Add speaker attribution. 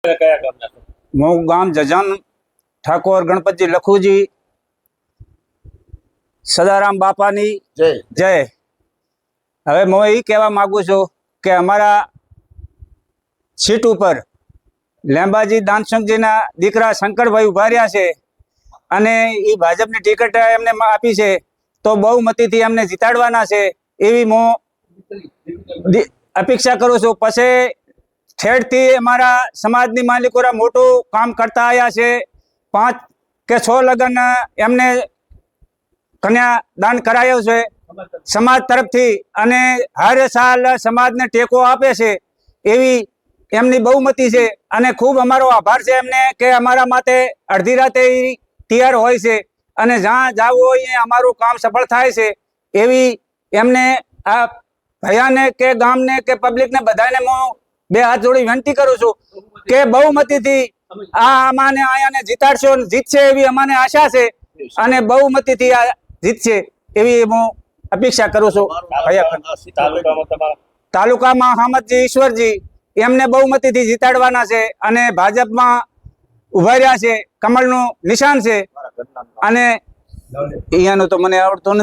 Speaker 1: હું ગામ જજાન ઠાકોર ગણપતજી લખુજી સદારામ બાપાની જય। હવે હું એ કહેવા માંગુ છું કે અમારા સીટ ઉપર લેંબાજી દાનસંગજીના દીકરા શંકરભાઈ ઉભા રહ્યા છે અને એ ભાજપની ટિકિટ એમને આપી છે, તો બહુમતીથી એમને જીતાડવાના છે એવી હું અપેક્ષા કરું છું। પછી ઠેઠથી અમારા સમાજની માલિકોરા મોટું કામ કરતા આવ્યા છે। 5 કે 6 લગ્ન એમને કન્યા દાન કરાયો છે સમાજ તરફથી અને હર સાલ સમાજને ટેકો આપે છે એવી એમની બહુમતી છે અને ખૂબ અમારો આભાર છે એમને કે અમારા માટે અડધી રાતે તૈયાર હોય છે અને જ્યાં જવું હોય અમારું કામ સફળ થાય છે એવી એમને આ ભયાને કે ગામને કે પબ્લિકને બધાને હું 2 હાથ જોડી વિનંતી કરું છું કે બહુમતીથી આ અમાને આયાને જીતાડશો, જીતશે એવી અમને આશા છે અને બહુમતીથી આ જીતશે એવી હું અપેક્ષા કરું છું। તાલુકામાં હામદજી ઈશ્વરજી એમને બહુમતીથી જીતાડવાના છે અને ભાજપમાં ઉભા રહ્યા છે, કમળનું નિશાન છે અને અહીંયાનું તો મને આવડતું નથી।